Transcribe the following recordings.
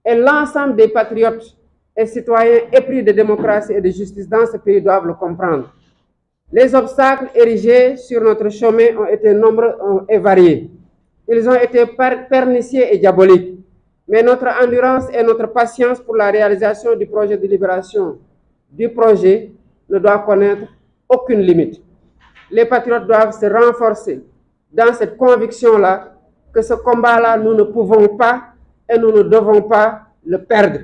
Et l'ensemble des patriotes et citoyens épris de démocratie et de justice dans ce pays doivent le comprendre. Les obstacles érigés sur notre chemin ont été nombreux et variés. Ils ont été pernicieux et diaboliques. Mais notre endurance et notre patience pour la réalisation du projet de libération du projet ne doit connaître aucune limite. Les patriotes doivent se renforcer dans cette conviction-là que ce combat-là, nous ne pouvons pas et nous ne devons pas le perdre.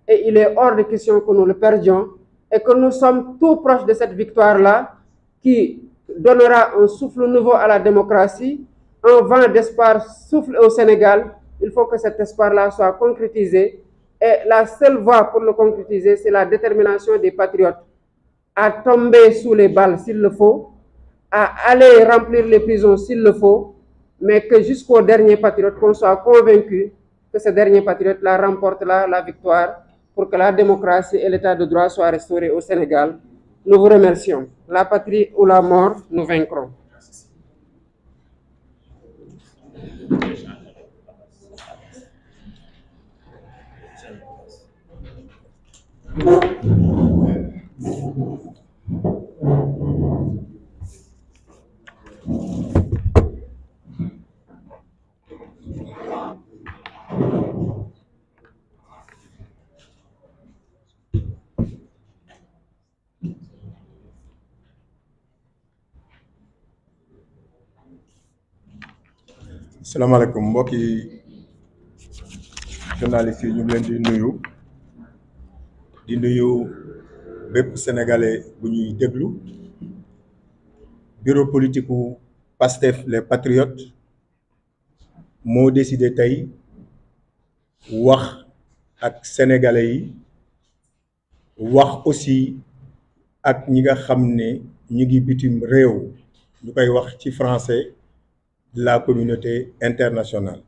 Et il est hors de question que nous le perdions et que nous sommes tout proches de cette victoire-là qui donnera un souffle nouveau à la démocratie, un vent d'espoir souffle au Sénégal. Il faut que cet espoir-là soit concrétisé. Et la seule voie pour le concrétiser, c'est la détermination des patriotes à tomber sous les balles s'il le faut, à aller remplir les prisons s'il le faut, mais que jusqu'au dernier patriote, qu'on soit convaincu que ce dernier patriote-là remporte la victoire pour que la démocratie et l'état de droit soient restaurés au Sénégal. Nous vous remercions. La patrie ou la mort, nous vaincrons. salaamaaleykum mbokki journalistes yi ñu ngi leen di nuyu bépp sénégalais bu ñuy déglu. Bureau politique u Pastef les patriotes moo décidé tey wax ak sénégalais yi, wax aussi ak ñi nga xam ne ñu ngi bitim réew, ñu koy wax ci français la communauté internationale.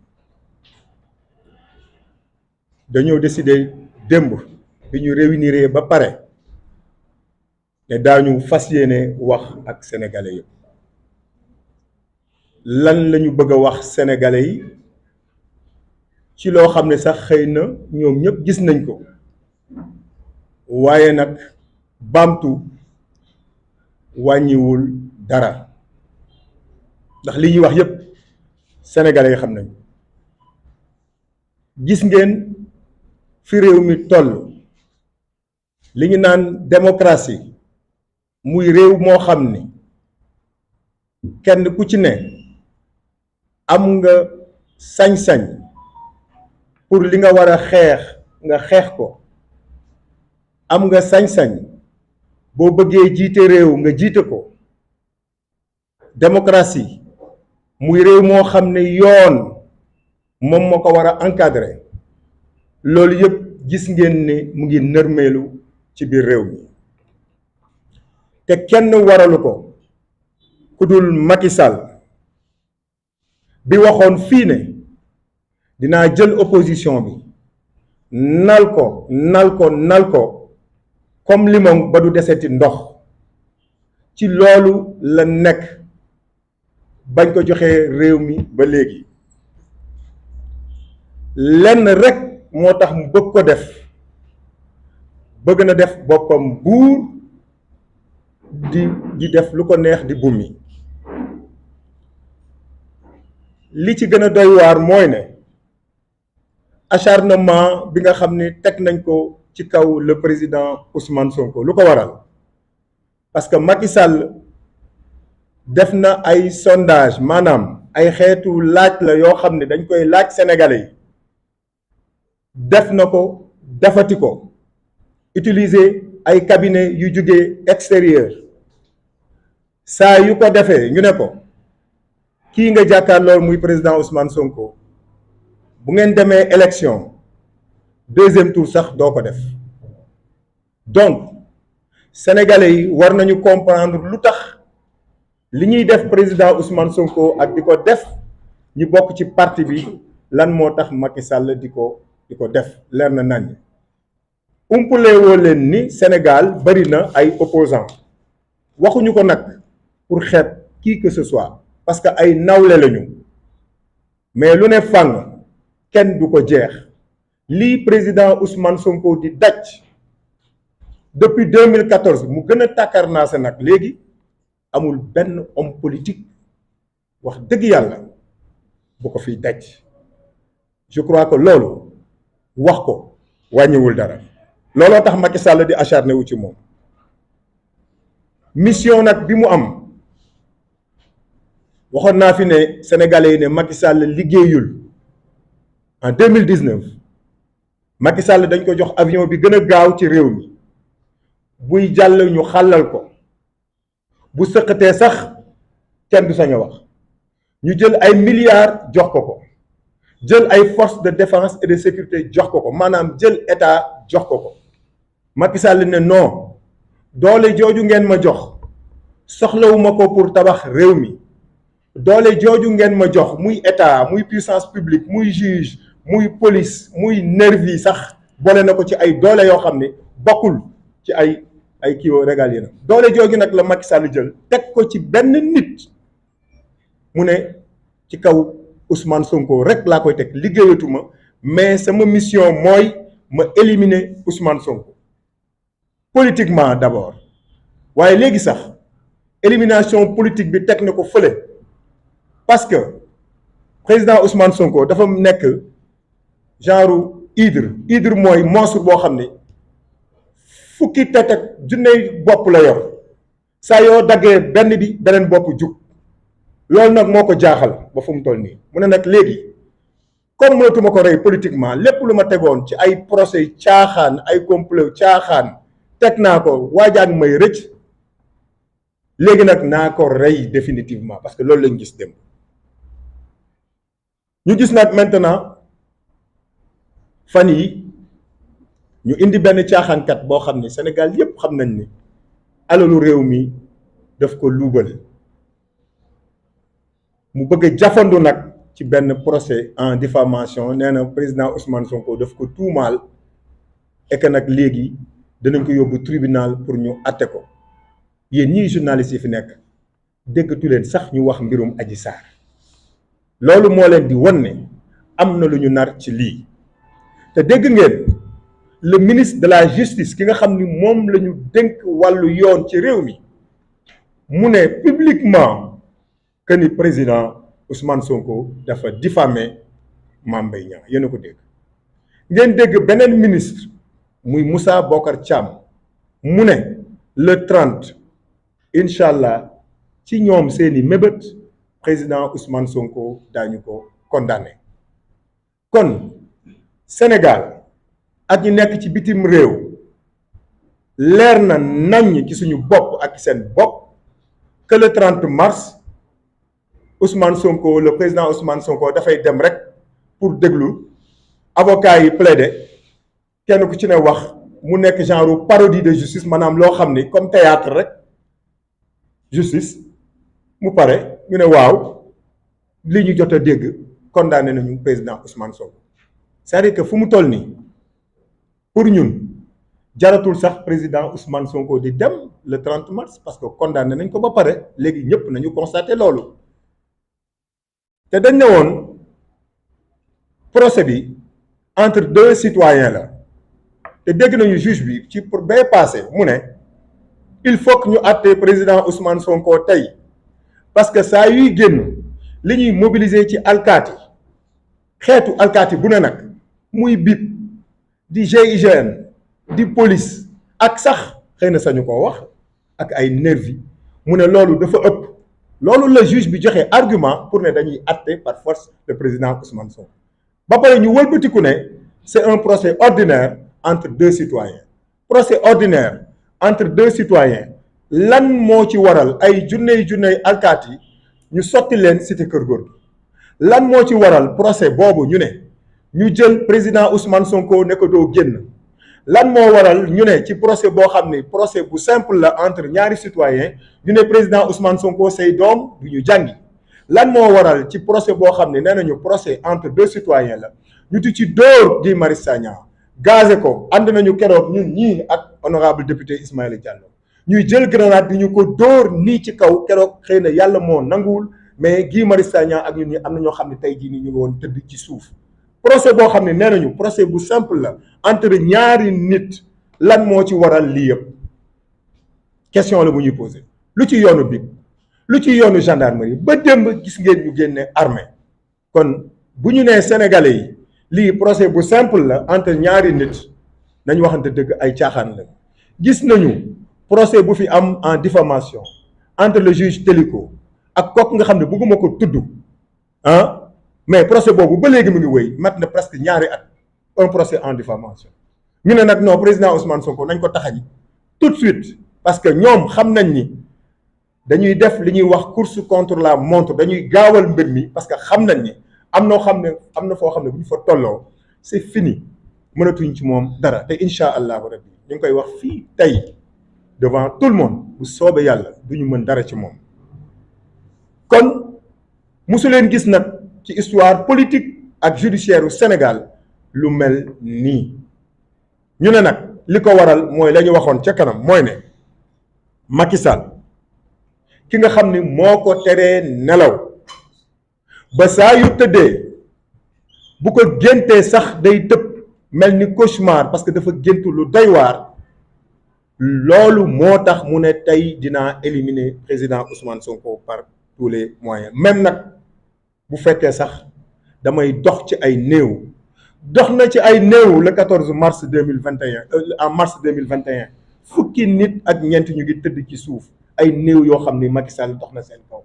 dañoo décidé démb bi ñu réunir ba pare ne daañu fas yéene wax ak sénégalais yi. lan lañu bëgg a wax sénégalais yi ci loo xam ne sax xëy na ñoom ñëpp gis nañ ko, waaye nag baamtu wàññiwul dara, ndax li ñuy wax yépp sénégalais yi xam nañ. gis ngeen fi réew mi toll, li ñu naan démocratie, muy réew moo xam ni kenn ku ci ne am nga sañ-sañ pour li nga war a xeex nga xeex ko, am nga sañ-sañ boo bëggee jiite réew nga jiite ko. démocratie muy réew moo xam ne yoon moom moo ko war a encadrer. loolu yëpp gis ngeen ne mu ngi nërmeelu ci biir réew mi, te kenn waralu ko ku dul Macky Sall bi waxoon fii ne dinaa jël opposition bi nal ko comme limon ba du deseti ndox. ci loolu la nekk bañ ko joxee réew mi ba léegi. lenn rek moo tax mu bëgg ko def, bëgg na def boppam buur di def lu ko neex di bummi. li ci gën a doy waar mooy ne acharnement bi nga xam ne teg nañ ko ci kaw le président Ousmane Sonko. lu ko waral? parce que Macky Sall def na ay sondage, maanaam ay xeetu laaj la yoo xam ne dañ koy laaj sénégalais yi. def na ko defati ko, utiliser ay cabinet yu jógee extérieur. saa yu ko defee ñu ne ko kii nga jàkkaar loolu muy président Ousmane Sonko, bu ngeen demee élection deuxième tour sax doo ko def. donc sénégalais yi war nañu comprendre lu tax li ñuy def président Ousmane Sonko ak di ko def ñi bokk ci parti bi, lan moo tax Macky Sall di ko def. leer na nañ. umpule woo leen ni Sénégal bari na ay opposants. waxuñu ko nag pour xeeb qui que ce soit, parce que ay nawle lañu, mais lu ne fàng kenn du ko jeex. lii président Ousmane Sonko di daj depuis 2014 mu gën a tàkkarnaase nag léegi amul benn homme politique wax dëgg yàlla bu ko fiy daj. je crois que loolu wax ko wàññiwul dara looloo tax Macky Sall di acharné wu ci moom. mission nag bi mu am waxoon naa fi ne sénégalais yi ne Macky Sall liggéeyul en 2019 Macky Sall dañ ko jox avion bi gën a gaaw ci réew mi buy jàll ñu xàllal ko bu sëqatee sax kenn du sañ a wax ñu jël ay milliards jox ko jël ay forces de défense et de sécurité jox ko maanaam jël état jox ko Macky Sall ne non doole jooju ngeen ma jox soxlawuma ko pour tabax réew mi doole jooju ngeen ma jox muy état muy puissance publique muy juge muy police muy nervi sax boole na ko ci ay doole yoo xam ne bokkul ci ay kiiwo régalien na doole jooju nag la Macky Sall jël teg ko ci benn nit mu ne ci kaw Ousmane Sonko rek laa koy teg liggéeyatuma mais sama mission mooy ma éliminer Ousmane Sonko politiquement d'abord waaye léegi sax élimination politique bi teg na ko fële parce que président Ousmane Sonko dafa nekk genre hydre mooy monstre boo xam ne fukki tet ak junney bopp la yor saa yoo daggee benn bi beneen bopp jug loolu nag moo ko jaaxal ba fu mu toll nii mu ne nag léegi comme mënatuma ko rey politiquement lépp lu ma tegoon ci ay procès caaxaan ay complot caaxaan teg naa ko waajaan may rëcc léegi nag naa ko rey définitivement parce que loolu lañ gis dem ñu gis nag maintenant fan yi ñu indi benn caaxaankat boo xam ne Sénégal yépp xam nañ ni alalu réew mi daf ko luubal mu bëgg a jafandu nag ci benn procès en diffamation nee na président Ousmane Sonko daf ko tuumaal et que nag léegi danañ ko yóbbu tribunal pour ñu atte ko yéen ñii journalistes yi fi nekk déggatu leen sax ñu wax mbirum Adji Sarr loolu moo leen di won ne am na lu ñu nar ci lii te dégg ngeen le ministre de la justice ki nga xam ni moom la ñu dénk wàllu yoon ci réew mi mu ne publiquement que ni président Ousmane Sonko dafa diffamé Mame Mbaye Niang yéen a ko dégg ngeen dégg beneen ministre muy Moussa Bocar Thiam mu ne le 30 incha allah ci ñoom seeni mébét président Ousmane Sonko daañu ko condamné kon Sénégal ak ñi nekk ci bitim réew leer na naññ ci suñu bopp ak seen bopp que le 30 mars Ousmane Sonko le président Ousmane Sonko dafay dem rek pour déglu avocat yi plaider kenn ku ci ne wax mu nekk genre parodie de justice maanaam loo xam ni comme théâtre rek justice mu pare ñu ne waaw li ñu jot a dégg condamné nañu président Ousmane Sonko c'est-à-dire que fu mu toll nii pour ñun jaratul sax président Ousmane Sonko di dem le 30 mars parce que condamné nañ ko ba pare léegi ñëpp nañu constaté loolu te dañ ne woon procès bi entre deux citoyens la te dégg nañu juge bi ci pour bay passé mu ne il faut que ñu àtte président Ousmane Sonko tey parce que saa yuy génn li ñuy mobiliser ci alkaati xeetu alkaati bu ne nag muy BIP di GIGN di police ak sax xëy na sañu ko wax ak ay nervi mu ne loolu dafa ëpp loolu la juge bi joxe argument pour ne dañuy àtte par force le président Ousmane Sonko ba pare ñu wëlbatiku ne c'est un procès ordinaire entre deux citoyens procès ordinaire entre deux citoyens lan moo ci waral ay junney alkaati ñu sotti leen cité Kër Gorgui lan moo ci waral procès boobu ñu ne ñu jël président Ousmane Sonko ne ko doo génn lan moo waral ñu ne ci procès boo xam ne procès bu simple la entre ñaari citoyens ñu ne président Ousmane Sonko say doom du ñu jàngi lan moo waral ci procès boo xam ne nee nañu procès entre deux citoyens la ñu ti ci dóor Guy Marius Sagna gazé ko ànd nañu keroog ñun ñii ak honorable député Ismaïla Diallo ñuy jël grenade di ñu ko dóor nii ci kaw keroog xëy na yàlla moo nanguwul mais Guy Marius Sagna ak ñun ñi am na ñoo xam ne tey jii nii ñu ngi woon tëdd ci suuf procès boo xam ne nee nañu procès bu simple la entre ñaari nit lan moo ci waral lii yëpp question la bu ñuy posé lu ci yoonu bi lu ci yoonu gendarmerie ba démb gis ngeen ñu génne armée kon bu ñu nee sénégalais yi lii procès bu simple la entre ñaari nit nañu waxante dëgg ay caaxaan la gis nañu procès bu fi am en diffamation entre le juge Téliko ak kooku nga xam ne bëgguma ko tudd ah mais procès boobu ba léegi mu ngi wéy mat na presque ñaari at un procès en diffamation ñu ne nag non président Ousmane Sonko nañ ko taxañ tout de suite parce que ñoom xam nañ ni dañuy def li ñuy wax course contre la montre dañuy gaawal mbir mi parce que xam nañ ni am na foo xam ne bu ñu fa tolloo c'est fini mënatuñ ci moom dara te incha allahu rabbi ñu ngi koy wax fii tey devant tout le monde bu soobee yàlla du ñu mën dara ci moom kon musu leen gis nag ci histoire politique ak judiciaire u Sénégal lu mel nii ñu ne nag li ko waral mooy la ñu waxoon ca kanam mooy ne Macky Sall ki nga xam ni moo ko teree nelaw ba saa yu tëddee bu ko géntee sax day tëb mel ni cauchemar parce que dafa géntu lu doy waar loolu moo tax mu ne tey dinaa éliminer président Ousmane Sonko par tous les moyens même nag bu fekkee sax damay dox ci ay néew dox na ci ay néew le 14 mars 2021 en mars 2021 fukki nit ak ñeent ñu ngi tëdd ci suuf ay néew yoo xam ni Macky Sall dox na seen kaw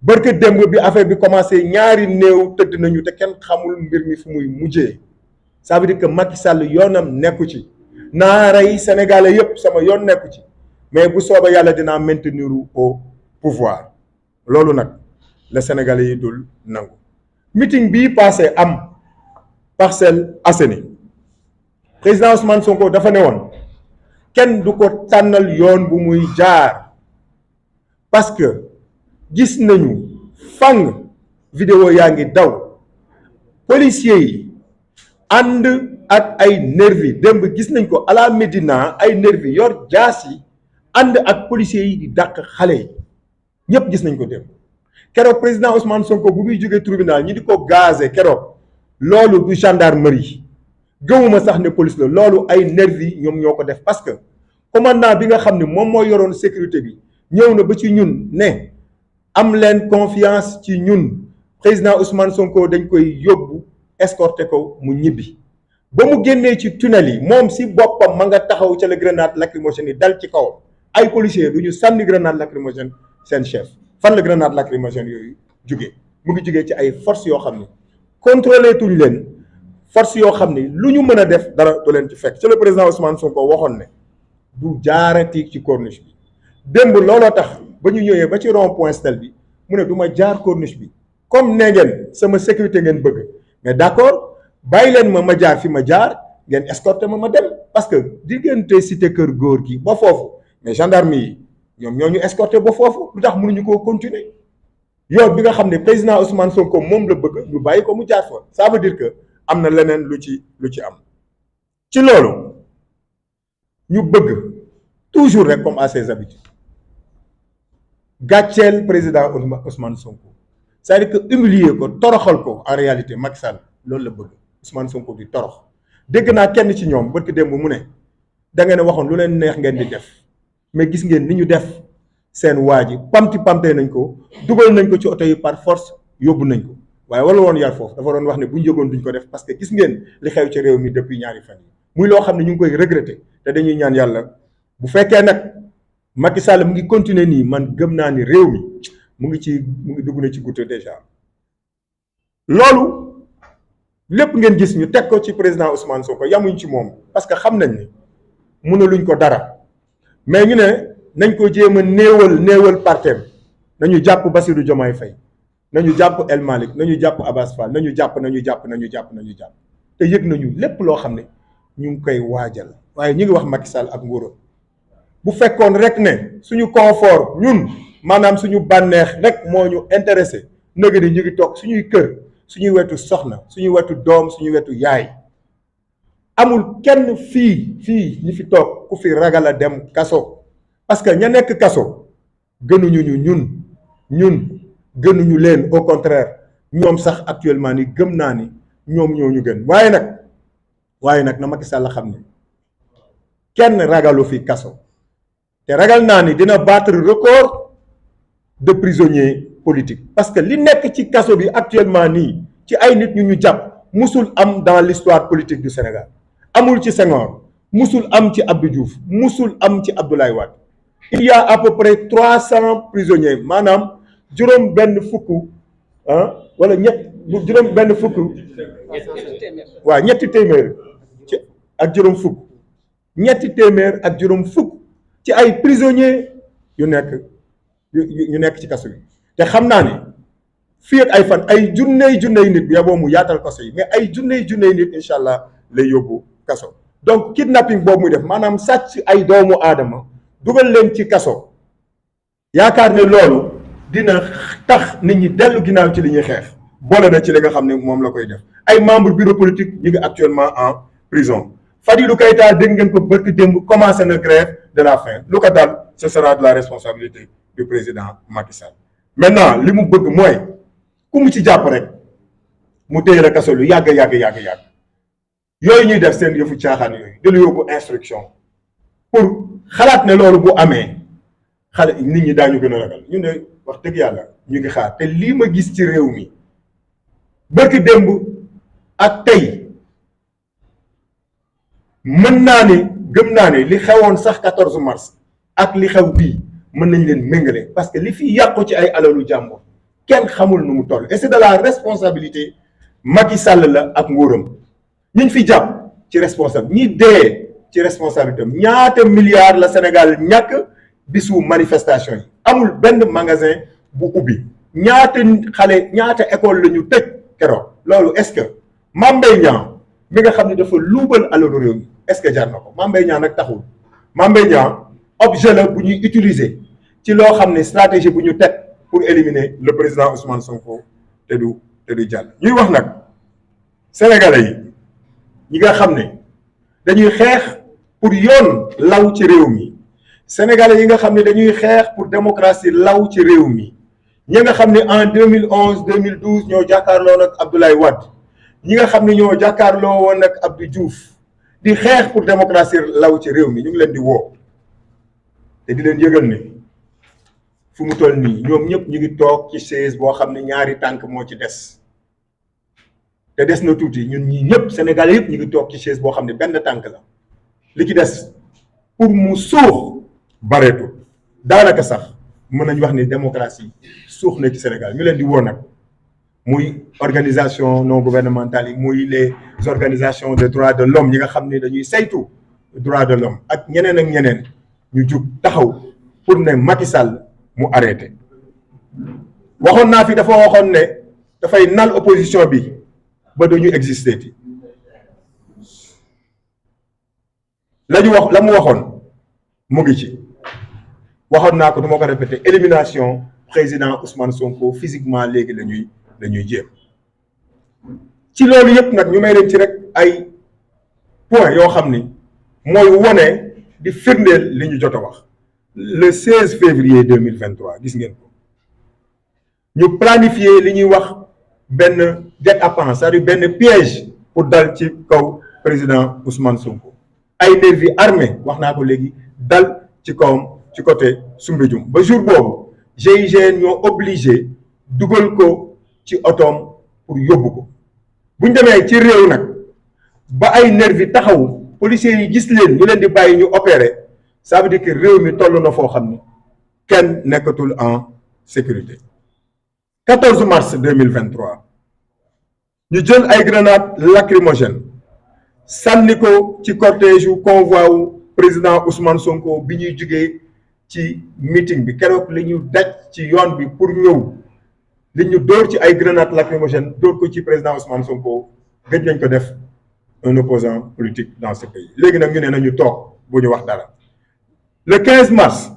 barke démb bi affaire bi commencé ñaari néew tëdd nañu te kenn xamul mbir mi fu muy mujjee ça veut dire que Macky Sall yoonam nekku ci naa rey sénégalais yépp sama yoon nekku ci mais bu soobee yàlla dinaa maintenir au pouvoir loolu nag la sénégalais yi dul nangu meeting bii passé am Parcelles Assainies président Ousmane Sonko dafa ne woon kenn du ko tànnal yoon bu muy jaar parce que gis nañu fang vidéo yaa ngi daw policiers yi ànd ak ay nervi démb gis nañ ko à la Médina ay nervi yor jaas yi ànd ak policiers yi di dàq xale yi ñépp gis nañ ko démb keroog président Ousmane Sonko bu muy jógee tribunal ñi di ko gazé keroog loolu du gendarmerie gëmuma sax ne police la loolu ay nervi ñoom ñoo ko def parce que commandant bi nga xam ne moom moo yoroon sécurité bi ñëw na ba ci ñun ne am leen confiance ci ñun président Ousmane Sonko dañ koy yóbbu escorté ko mu ñibbi ba mu génnee ci tunnel yi moom si boppam ma nga taxaw ca la grenade lacrymogène yi dal ci kawam ay policiers du ñu sànni grenade lacrymogène seen chef fan la grenade lacrymogène yooyu jugee mu ngi jugee ci ay forces yoo xam ne contrôlé tuñ leen force yoo xam ne lu ñu mën a def dara du leen ci fekk ci le président Ousmane Sonko waxoon ne du jaarati ci corniche bi démb looloo tax ba ñu ñëwee ba ci rond point Stel bi mu ne du ma jaar corniche bi comme nee ngeen sama sécurité ngeen bëgg mais d'accord bàyyi leen ma jaar fi ma jaar ngeen escorté ma dem parce que diggante cité kër góor gi ba foofu mais gendarme yi ñoom ñoo ñu escorté ba foofu lu tax mënuñu koo continuer yoon bi nga xam ne président Ousmane Sonko moom la bëgg ñu bàyyi ko mu jaar fa ça veut dire que am na leneen lu ci am ci loolu ñu bëgg toujours rek comme à ses habitudes gàcceel président Ousmane Sonko c'est-à-dire que humilier ko toroxal ko en réalité Macky Sall loolu la bëgg Ousmane Sonko di torox dégg naa kenn ci ñoom barki démb mu ne da ngeen a waxoon lu leen neex ngeen di def mais gis ngeen ni ñu def seen waa ji pamtee nañ ko dugal nañ ko ci oto yi par force yóbbu nañ ko waaye wala woon yar foofu dafa doon wax ne bu ñu yëgoon duñ ko def parce que gis ngeen li xew ci réew mi depuis ñaari fan yi muy loo xam ne ñu ngi koy regretter te dañuy ñaan yàlla bu fekkee nag Macky Sall mu ngi continuer nii man gëm naa ni réew mi mu ngi dugg na ci goutte déjà loolu lépp ngeen gis ñu teg ko ci président Ousmane Sonko yamuñ ci moom parce que xam nañ ni mënaluñ ko dara mais ñu ne nañ ko jéem a néewal parteem nañu jàpp Bassirou Diomaye Faye nañu jàpp El Malick nañu jàpp Abass Fall nañu jàpp te yëg nañu lépp loo xam ne ñu ngi koy waajal waaye ñu ngi wax Macky Sall ak nguuram bu fekkoon rek ne suñu confort ñun maanaam suñu bànneex rek moo ñu intéressé nëgë ni ñu ngi toog suñuy kër suñuy wetu soxna suñuy wetu doom suñuy wetu yaay amul kenn fii ñi fi toog ku fi ragal a dem kaso parce que ña nekk kaso gënuñu ñun gënuñu leen au contraire ñoom sax actuellement ni gëm naa ni ñoom ñoo ñu gën waaye nag na Macky Sall xam ne kenn ragalu fi kaso te ragal naa ni dina battre record de prisonniers politiques parce que li nekk ci kaso bi actuellement nii ci ay nit ñu jàpp musul am dans l'histoire politique du Sénégal amul ci Senghor musul am ci Abdou Diouf musul am ci Abdoulaye Wade il y a à peu près 300 prisonniers maanaam juróom benn fukk wala juróom benn fukk waaw ñetti téeméer ak juróom fukk ñetti téeméer ak juróom fukk ci ay prisonniers yu nekk ci kaso bi te xam naa ne fii ak ay fan ay junney nit bi yaboo mu yaatal kaso yi mais ay junney nit incha allah lay yóbbu kaso donc kidnapping boobu muy def maanaam sàcc ay doomu aadama dugal leen ci kaso yaakaar ne loolu dina tax nit ñi dellu ginnaaw ci li ñuy xeex boole na ci li nga xam ne moom la koy def ay membre bureau politique ñu ngi actuellement en prison Fadilou Keïta dégg ngeen ko bërki démb commencé na grève de la faim lu ko dal ce sera de la responsabilité du président Macky Sall maintenant li mu bëgg mooy ku mu ci jàpp rek mu téye la kaso lu yàgg yooyu ñuy def seen yëfu caaxaan yooyu di la yóbbu instruction pour xalaat ne loolu bu amee xale nit ñi daañu gën a ragal ñu ne wax dëgg yàlla ñu ngi xaar te lii ma gis ci réew mi bërki démb ak tey mën naa ne gëm naa ne li xewoon sax 14 mars ak li xew bii mën nañ leen méngale parce que li fi yàqu ci ay alalu jàmbur kenn xamul nu mu toll et c'est de la responsabilité Macky Sall la ak nguuram ñiñ fi jàpp ci responsable ñi dee ci responsabilité am ñaata milliards la Sénégal ñàkk bisu manifestation yi amul benn magasin bu ubbi ñaata xale ñaata école la ñu tëj keroog loolu est-ce que Mame Mbaye Niang mi nga xam ne dafa luubal alalu réew mi est-ce que jar na ko Mame Mbaye Niang nag taxul Mame Mbaye Niang objet la bu ñuy utiliser ci loo xam ne stratégie bu ñu teg pour éliminer le président Ousmane Sonko te du jàll ñuy wax nag sénégalais yi ñi nga xam ne dañuy xeex pour yoon law ci réew mi sénégalais yi nga xam ne dañuy xeex pour démocratie law ci réew mi ñi nga xam ne en 2011 2012 ñoo jàkkaarloo nag Abdoulaye Wade ñi nga xam ne ñoo jàkkaarloo woon nag Abdou Diouf di xeex pour démocratie law ci réew mi ñu ngi leen di woo te di leen yëgal ne fu mu toll nii ñoom ñëpp ñu ngi toog ci chaise boo xam ne ñaari tànk moo ci des te des na tuuti ñun ñii ñëpp Sénégalais yëpp ñu ngi toog ci chaise boo xam ne benn tànk la li ci des pour mu suux bareetu daanaka sax mën nañu wax ni démocratie suux na ci Sénégal ñu leen di woo nag muy organisation non gouvernementale yi muy les organisations de droits de l'homme ñi nga xam ne dañuy saytu droits de l'homme ak ñeneen ñu jug taxaw pour ne Macky Sall mu arrêté waxoon naa fi dafa waxoon ne dafay nal opposition bi ba dañu exister ti la mu waxoon mu ngi ci waxoon naa ko du ma ko répété élimination président Ousmane Sonko physiquement léegi lañuy jéem ci loolu yëpp nag ñu may leen ci rek ay point yoo xam ni mooy wone di firndeel li ñu jot a wax le 16 février 2023 gis ngeen ko ñu planifier li ñuy wax benn guet-apens c'est-à-dire benn piège pour dal ci kaw président Ousmane Sonko ay nervis armés wax naa ko léegi dal ci kawam ci côté Soumbédioune ba jour boobu GIGN ñoo obligé dugal ko ci otoom pour yóbbu ko buñ demee ci réew nag ba ay nervis taxaw policiers yi gis leen ñu leen di bàyyi ñu opérer ça veut dire que réew mi toll na foo xam ni kenn nekkatul en sécurité 14 mars 2023 ñu jël ay grenades lacrymogènes sànni ko ci cortège yu convoi wu président Ousmane Sonko bi ñuy jugee ci meeting bi keroog li ñu daj ci yoon bi pour ñëw li ñu dóor ci ay grenades lacrymogènes dóor ko ci président Ousmane Sonko gëj nañ ko def un opposant politique dans ce pays léegi nag ñu ne nañu toog bu ñu wax dara le 15 mars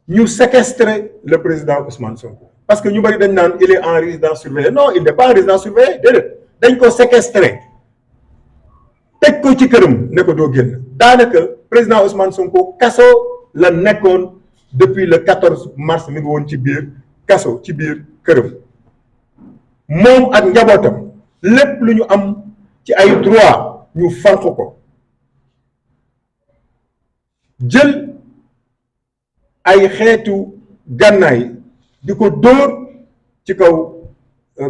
ñu séquestrer le président Ousmane Sonko parce que ñu bari dañ naan il est en résidence surveillée non il n'est pas en résidence surveillée déedéet dañ ko séquestrer teg ko ci këram ne ko doo génn daanaka président Ousmane Sonko kaso la nekkoon depuis le 14 mars mi ngi woon ci biir kaso ci biir këram moom ak njabootam lépp lu ñu am ci ay droit ñu fànq ko jël ay xeetu gànnaay di ko dóor ci kaw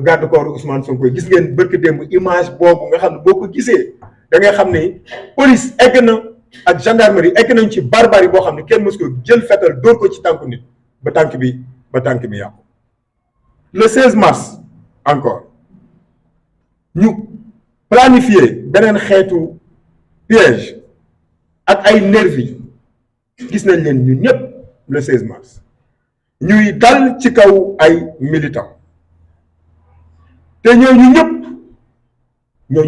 garde corps Ousmane Sonko gis ngeen bërki démb image boobu nga xam ne boo ko gisee da ngay xam ne police egg na ak gendarmerie egg nañ ci barbarie boo xam ne kenn mës ko jël fetal dóor ko ci tànku nit ba tànk bi yàqu. Le 16 mars encore ñu planifier beneen xeetu piège ak ay nervi gis nañ leen ñun ñëpp le 16 mars ñuy dal ci kaw ay militants te ñooñu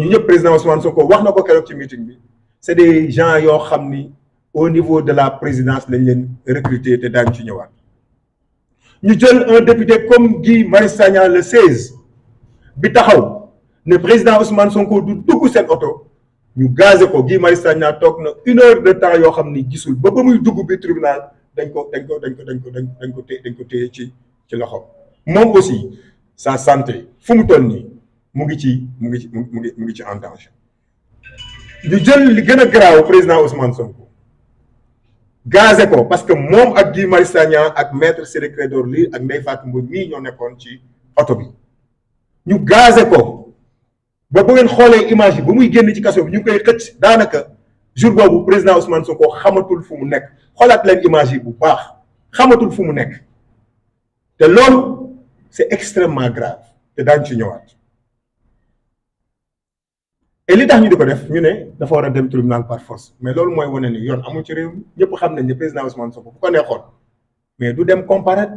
ñëpp président Ousmane Sonko wax na ko keroog ci meeting bi c'est des gens yoo xam ni au niveau de la présidence lañ leen recruter te daañu ci ñëwaat. ñu jël un député comme Guy Marius Sagna le 16 bi taxaw ne président Ousmane Sonko du dugg seen oto ñu gazé ko Guy Marius Sagna toog na 1 heure de temps yoo xam ni gisul ba muy dugg bi tribunal dañ ko téye ci loxo. moom aussi sa santé fu mu toll nii mu ngi ci en danger. ñu jël li gën a garaaw président Ousmane Sonko gazé ko parce que moom ak Guy Marius Sagna ak maître Ciré Clédor Ly ak Ndeye Fatou Mbodj mii ñoo nekkoon ci oto bi ñu gazé ko ba bu ngeen xoolee image yi ba muy génn ci kaso bi ñu koy xëcc daanaka jour boobu président Ousmane Sonko xamatul fu mu nekk xoolaat leen image yi bu baax xamatul fu mu nekk te loolu c'est extrêmement grave te daañu ci ñëwaat et li tax ñu di ko def ñu ne dafa war a dem tribunal par force mais loolu mooy wane ni yoon amul ci réew mi ñëpp xam nañ ne président Ousmane Sonko bu ko neexoon mais du dem comparaître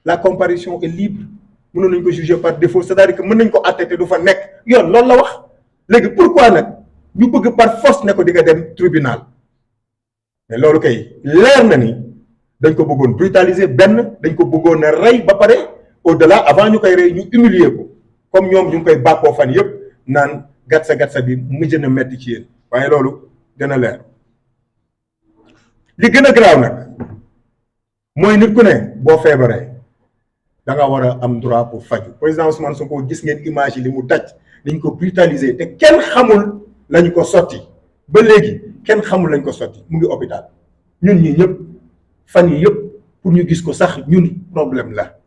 la comparution est libre mënoon nañ ko juger par défaut c'est-à-dire que mën nañ ko àtte te du fa nekk yoon loolu la wax léegi pourquoi nag ñu bëgg par force ne ko di nga dem tribunal mais loolu kay leer na ni dañ ko bëggoon brutaliser benn dañ ko bëggoon a rey ba pare au-delà avant ñu koy rey ñu humilier ko comme ñoom ñu ngi koy bàkkoo fan yëpp naan gatsa bi mujj na metti ci yéen waaye loolu gën a leer li gën a garaaw nag mooy nit ku ne boo feebaree da nga war a am droit pour faju président Ousmane Sonko gis ngeen image yi li mu daj dañ ko brutaliser te kenn xamul lañu ko sotti ba léegi kenn xamul lañ ko sotti mu ngi hôpital ñun ñi ñëpp fan yi yëpp pour ñu gis ko sax ñun problème la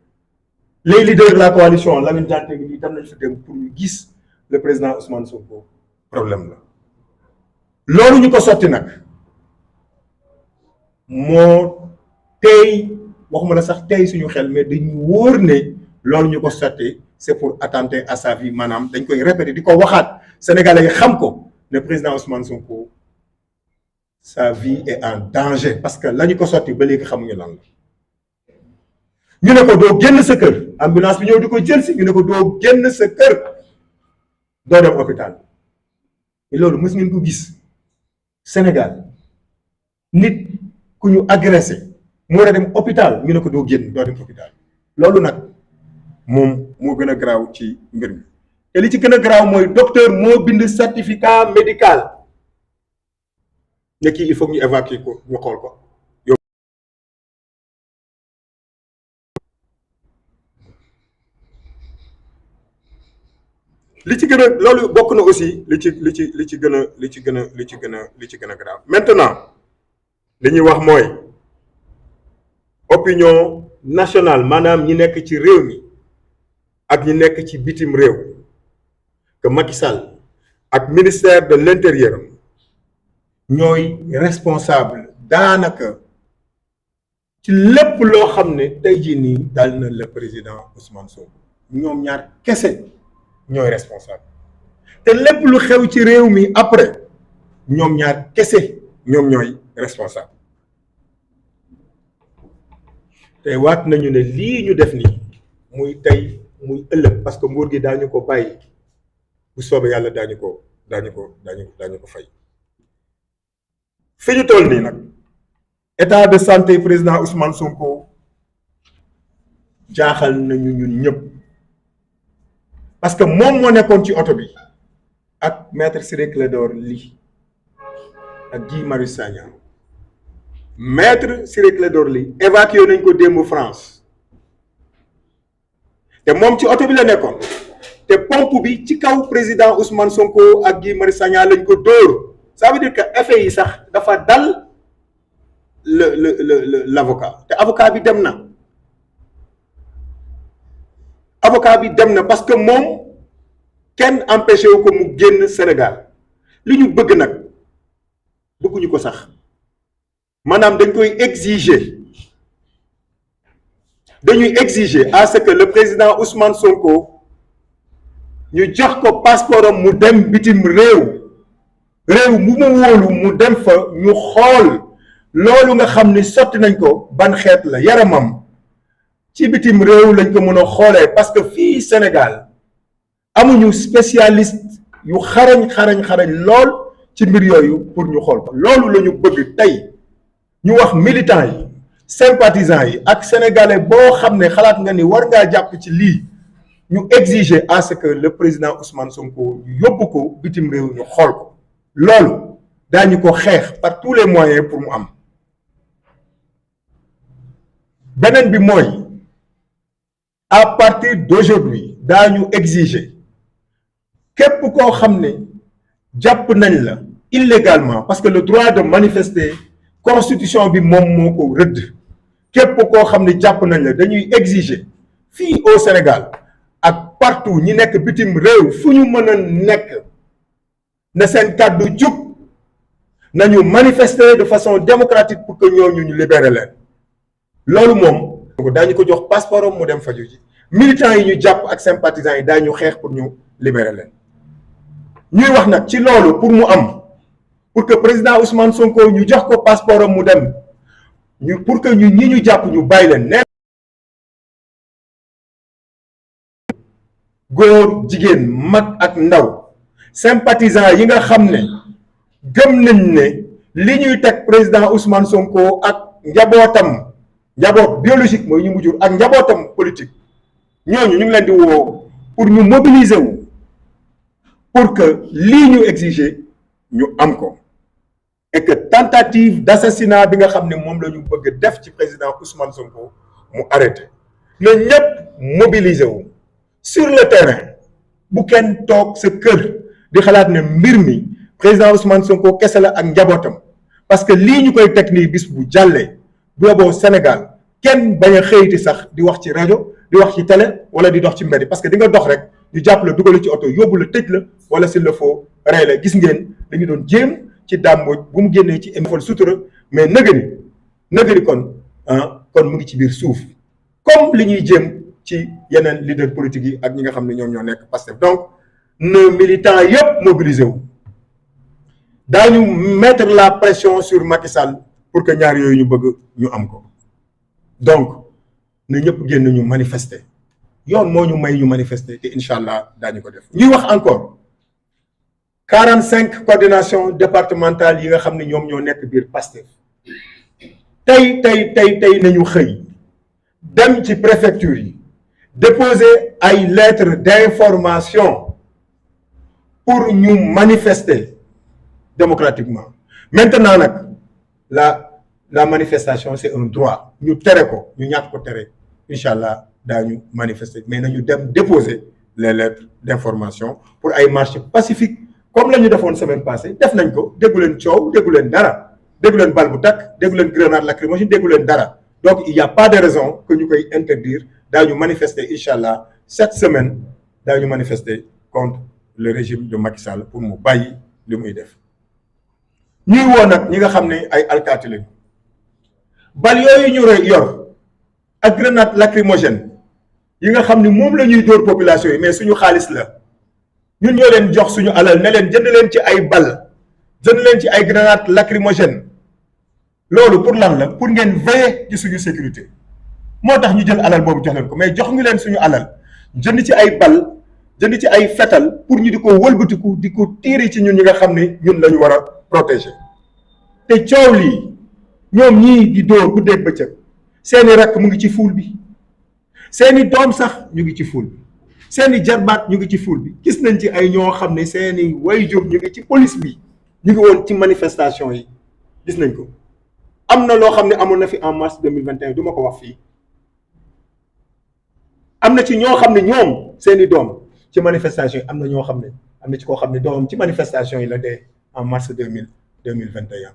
les leaders de la coalition Lamine Diante ngi tam nañ fa dem pour ñu gis le président Ousmane Sonko problème la loolu ñu ko sotti nag moo tey waxuma la sax tey suñu xel mais dañu wóor ne loolu ñu ko sotti c'est pour attenter à sa vie maanaam dañ koy répéter di ko waxaat sénégalais yi xam ko ne président Ousmane Sonko sa vie est en danger parce que la ñu ko sotti ba léegi xamuñu lan la ñu ne ko doo génn sa kër ambulance bi ñëw di ko jël si ñu ne ko doo génn sa kër doo dem hôpital loolu mës ngeen ko gis Sénégal nit ku ñu agressé mu war a dem hôpital ñu ne ko doo génn doo dem hôpital loolu nag moom moo gën a garaaw ci mbir mi te li ci gën a garaaw mooy docteur moo bind certificat médical ne kii il faut ñu évacuer ko ñu xool ko. li ci gën a loolu bokk na aussi li ci gën a grave maintenant li ñuy wax mooy opinion nationale maanaam ñi nekk ci réew mi ak ñi nekk ci bitim réew que Macky Sall ak ministère de l'intérieur ñooy responsable daanaka ci lépp loo xam ne tey jii nii dal na le président Ousmane Sonko ñoom ñaar kese ñooy responsable te lépp lu xew ci réew mi après ñoom ñaar kese ñoom ñooy responsable te waat nañu ne lii ñu def nii muy tey muy ëllëg parce que nguur gi daañu ko bàyyi bu soobee yàlla daañu ko fay fi ñu toll nii nag état de santé président Ousmane Sonko jaaxal nañu ñun ñëpp parce que moom moo nekkoon ci oto bi ak maître Ciré Clédor Ly ak Guy Marius Sagna maître Ciré Clédor Ly évacué nañ ko démb France te moom ci oto bi la nekkoon te pompe bi ci kaw président Ousmane Sonko ak Guy Marius Sagna lañ ko dóor. Ça veut dire que effet yi sax dafa dal l'avocat te avocat bi dem na. avocat bi dem na parce que moom kenn empêché wu ko mu génn Sénégal li ñu bëgg nag bëgguñu ko sax maanaam dañ koy exiger à ce que le président Ousmane Sonko ñu jox ko passeport am mu dem bitim réew mu wóolu mu dem fa ñu xool loolu nga xam ni sotti nañ ko ban xeet la yaramam ci bitim réew lañ ko mën a xoolee parce que fii Sénégal amuñu spécialiste yu xarañ lool ci mbir yooyu pour ñu xool ko loolu la ñu bëgg tey ñu wax militants yi sympathisants yi ak sénégalais boo xam ne xalaat nga ni war ngaa jàpp ci lii ñu exiger à ce que le président Ousmane Sonko ñu yóbbu ko bitim réew ñu xool ko loolu daañu ko xeex par tous les moyens pour mu am. beneen bi mooy à partir d'aujourd'hui daañu exiger képp koo xam ne jàpp nañ la illégalement parce que le droit de manifester constitution bi moom moo ko rëdd képp koo xam ne jàpp nañ la dañuy exiger fii au Sénégal ak partout ñi nekk bitim réew fu ñu mën a nekk na seen kàddu jub nañu manifester de façon démocratique pour que ñooñu ñu libérer leen loolu moom daañu ko jox passeport am mu dem faju ji militants yi ñu jàpp ak sympathisants yi daañu xeex pour ñu libérer leen ñuy wax nag ci loolu pour mu am pour que président Ousmane Sonko ñu jox ko passeport am mu dem ñu pour que ñi ñu jàpp ñu bàyyi leen nee góor jigéen mag ak ndaw sympathisants yi nga xam ne gëm nañ ne li ñuy teg président Ousmane Sonko ak njaboot biologique mooy ñu mu jur ak njabootam politique ñooñu ñu ngi leen di woo pour ñu mobiliser wu pour que lii ñu exiger ñu am ko et que tentative d'assassinat bi nga xam ne moom la ñu bëgg def ci président Ousmane Sonko mu arrêté na ñëpp mobiliser wu sur le terrain bu kenn toog sa kër di xalaat ne mbir mi président Ousmane Sonko kese la ak njabootam parce que lii ñu koy teg nii bis bu jàllee booboo Sénégal kenn bañ a xëyti sax di wax ci rajo di wax ci télé wala di dox ci mbedd parce que di nga dox rek ñu jàpp la dugal ci oto yóbbu la tëj la wala s'il le faut rey la gis ngeen dañu doon jéem ci dàmbooj bu mu génnee ci émifol sutura mais nëgëni kon mu ngi ci biir suuf comme li ñuy jéem ci yeneen leader politique yi ak ñi nga xam ne ñoom ñoo nekk Pastef donc na militants yëpp mobilisé wu daañu mettre la pression sur Macky Sall pour que ñaar yooyu ñu bëgg ñu am ko donc na ñëpp génn ñu manifester yoon moo ñu may ñu manifester te incha allah daañu ko def ñuy wax encore 45 coordination départementales yi nga xam ne ñoom ñoo nekk biir Pastef tey nañu xëy dem ci préfecture yi déposer ay lettres d'information pour ñu manifester démocratiquement maintenant nag la manifestation c'est un droit ñu tere ko ñu ñàkk ko tere incha allah daañu manifester mais nañu dem déposer les lettres d'information pour ay marches pacifiques comme la ñu defoon semaine passée def nañ ko déggu leen coow déggu leen dara déggu leen bal bu takk déggu leen grenade lacrymogène déggu leen dara donc il y a pas de raison que ñu koy interdire daañu manifester incha allah cette semaine daañu manifester contre le régime de Macky Sall pour mu bàyyi li muy def ñuy woo nag ñi nga xam ne ay alkaati lañu bal yooyu ñu yor ak grenade lacrymogène yi nga xam ne moom la ñuy dóor population yi mais suñu xaalis la ñun ñoo leen jox suñu alal ne leen jënd leen ci ay bal jënd leen ci ay grenade lacrymogène loolu pour lan la pour ngeen veiller ci suñu sécurité moo tax ñu jël alal boobu jox leen ko mais jox ñu leen suñu alal jënd ci ay bal jënd ci ay fetal pour ñu di ko wëlbatiku di ko tiiri ci ñun ñi nga xam ne ñun la ñu war a protéger te coow lii ñoom ñii di dóor bu dégg bëccëg seeni rakk mu ngi ci fuul bi seeni doom sax ñu ngi ci fuul bi seeni jarbaat ñu ngi ci fuul bi gis nañ ci ay ñoo xam ne seeni wayjur ñu ngi ci police bi ñu ngi woon ci manifestation yi gis nañ ko am na loo xam ne amoon na fi en mars 2021 du ma ko wax fii am na ci ñoo xam ne ñoom seeni doom ci manifestation yi am na ñoo xam ne am na ci koo xam ne doomam ci manifestation yi la dee en mars 2021.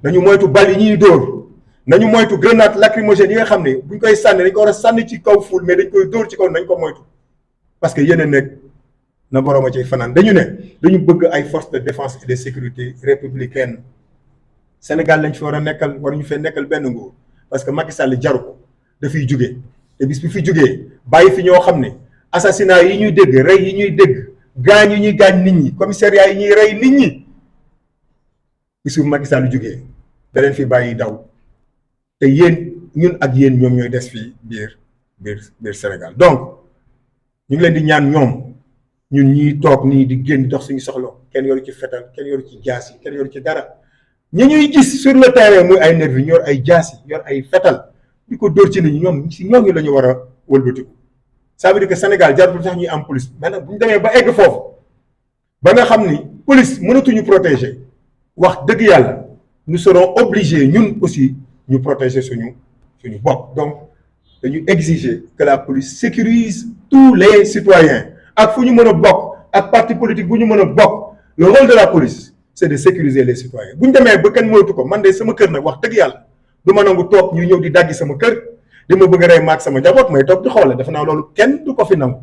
nañu moytu bal yi ñuy dóor, nañu moytu grenade lacrymogène yi nga xam ne buñ koy sànni dañ ko war a sànni ci kaw ful mais dañ koy dóor ci kaw, nañ ko moytu parce que yéen a nekk na borom a ciy fanaan. dañu bëgg ay forces de défense et de sécurité républicaine. Sénégal lañ fi war a nekkal, waruñu fee nekkal benn nguur, parce que Macky Sall jaru ko dafiy jugee te bis bi fi jugee bàyyi fi ñoo xam ne assassinat yi ñuy dégg, rey yi ñuy dégg, gaañ yi ñuy gaañ nit ñi, commissariat yi ñuy rey nit ñi, bisu Macky Sall jugee da leen fi bàyyi daw te yéen ñun ak yéen ñoom ñooy des fii biir Sénégal. Donc ñu ngi leen di ñaan ñoom ñun ñiy toog nii di génn dox suñu soxla, kenn yoru ci fetal, kenn yoru ci jaasi, kenn yoru ci dara. ñi ñuy gis sur le terrain muy ay nervi yor ay jaasi, yor ay fetal di ko dóor ci nit ñi, ñoom si ñooñu la ñu war a wëlbatiku. Ça veut dire que Sénégal jarul sax ñuy am police. Maintenant bu ñu demee ba egg foofu ba nga xam ni police mënatuñu protéger, wax dëgg yàlla nous serons obligés ñun aussi ñu protéger suñu bopp. Donc dañu exiger que la police sécurise tous les citoyens ak fu ñu mën a bokk ak parti politique bu ñu mën a bokk. Le rôle de la police c'est de sécuriser les citoyens. bu ñu demee ba kenn moytu ko, man de sama kër nag wax dëgg yàlla du ma nangu toog ñu ñëw di daggi sama kër di ma bëgg a rey maag sama njaboot may toog di xoole. defe naa loolu kenn du ko fi nangu,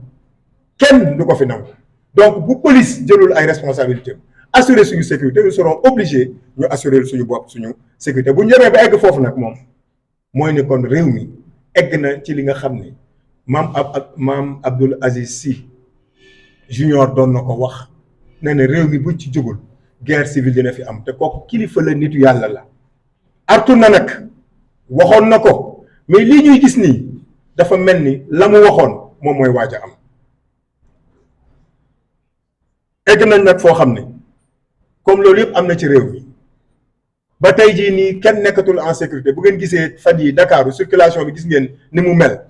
donc bu police jëlul ay responsabilités assurer suñu sécurité, nous serons obligés ñu assurer suñu bopp suñu sécurité. bu ñu demee ba egg foofu nag moom mooy ne kon réew mi egg na ci li nga xam ni maam Abdoul Aziz Sy Junior doon na ko wax, nee na réew mi buñ ci jógul guerre civile dina fi am. te kooku kilifa la, nitu yàlla la, artu na nag, waxoon na ko, mais lii ñuy gis nii dafa mel ni la mu waxoon moom mooy waaj a am. egg nañ nag foo xam ne comme loolu yëpp am na ci réew mi ba tey jii nii kenn nekkatul en sécurité. bu ngeen gisee fan yi Dakar circulation bi gis ngeen ni mu mel,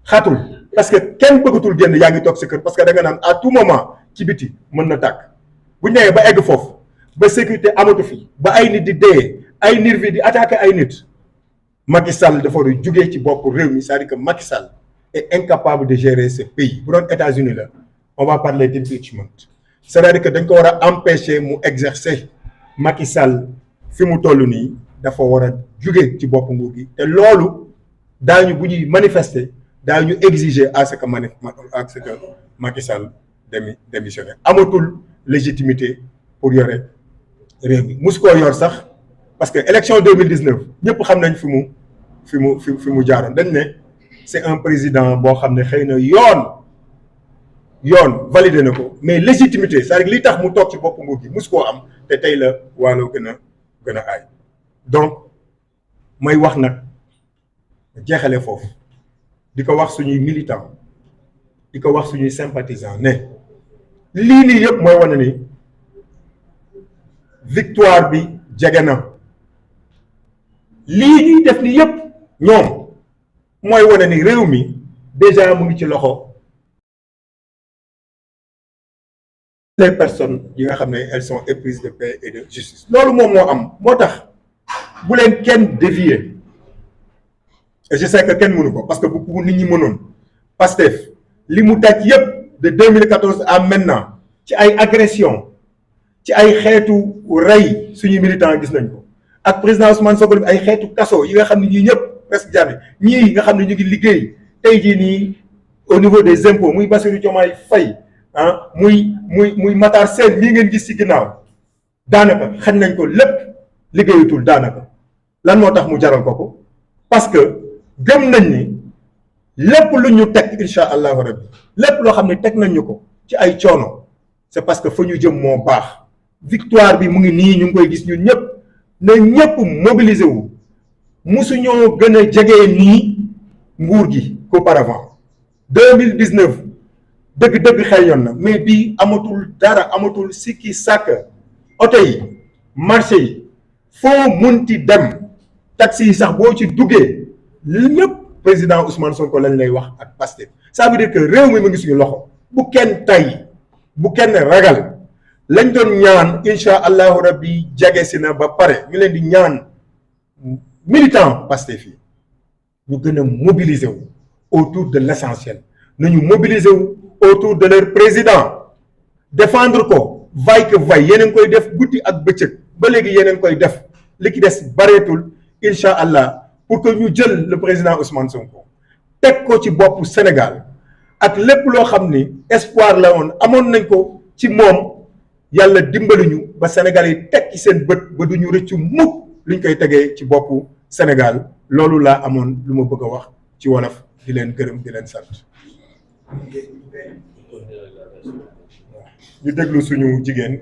xatul parce que kenn bëggatul génn, yaa ngi toog sa kër parce que da nga naan à tout moment ci biti mën na tàkk. bu ñu nee ba egg foofu ba sécurité amatu fi, ba ay nit di dee, ay nervi di attaqué ay nit, Macky Sall dafa war a jugee ci bopp réew mi. C'est-à-dire que Macky Sall est incapable de gérer ce pays. bu doon États-Unis la on va parler d'impeachment. C'est-à-dire que dañ ko war a empêcher mu exercer. Macky Sall fi mu toll nii dafa war a jugee ci bopp nguur gi, te loolu daañu bu ñuy manifester daañu exiger à ce que Macky Sall démissionné. amatul légitimité pour yore réew mi, mus koo yor sax, parce que élection 2019 ñëpp xam nañ fi mu jaaroon. dañ ne c'est un président boo xam ne xëy na yoon validé na ko, mais légitimité, c'est-à-dire li tax mu toog ci bopp nguur gi mus koo am, te tey la waaloo gën a aay. donc may wax nag jeexale foofu di ko wax suñuy militants, di ko wax suñuy sympathisants ne lii nii yëpp mooy wane ni victoire bi jege na. lii ñuy def ni yëpp ñoom mooy wane ni réew mi déjà mu ngi ci loxo les personnes yi nga xam ne elles sont éprises de paix et de justice. loolu moom moo am, moo tax bu leen kenn dévier, et je sais que kenn mënu ko, parce que bu nit ñi mënoon Pastef li mu daj yëpp de 2014 à maintenant ci ay agression, ci ay xeetu rey suñu militant gis nañ ko, ak président Ousmane Sonko ay xeetu kaso yi nga xam ne ñii ñëpp presque jaar ñii nga xam ne ñu ngi liggéey tey jii nii au niveau des impôts, muy Bassirou Diomaye Faye muy Matar Sène mii ngeen gis ci ginnaaw, daanaka xañ nañ ko lépp, liggéeyatul daanaka. lan moo tax mu jaral ko parce que gëm nañ ni lépp lu ñu teg incha allahu rabbi, lépp loo xam ne teg nañ ñu ko ci ay coono, c'est parce que fa ñu jëm moo baax. victoire bi mu ngi nii, ñu ngi koy gis ñun ñëpp, na ñëpp mobiliser wu. musuñoo gën a jege nii nguur gi qu'auparavant. 2019 dëgg-dëgg xel yoon na, mais bii amatul dara, amatul sikki sàkk. oto yi, marché yi, foo munti dem, taxi yi sax boo ci duggee lépp président Ousmane Sonko lañ lay wax ak Pastef. ça veut dire que réew mi mu ngi suñu loxo. bu kenn tay, bu kenn ragal. lañ doon ñaan incha allahu rabbi jage si na ba pare. ñu leen di ñaan militant Pastef yi ñu gën a mobiliser wu autour de l'essentiel. nañu mobiliser wu autour de leur président défendre ko vaille que vaille yéen a ngi koy def guddi ak bëccëg ba léegi yéen a ngi koy def li ki des bareetul incha allah pour que ñu jël le président Ousmane Sonko teg ko ci boppu Sénégal ak lépp loo xam ni espoir la woon amoon nañ ko ci moom yàlla dimbali ñu ba Sénégal yi teg ci seen bët ba du ñu rëccu mukk luñ koy tegee ci boppu Sénégal loolu laa amoon lu ma bëgg a wax ci wolof di leen gërëm di leen sant. ñu déglu suñu jigéen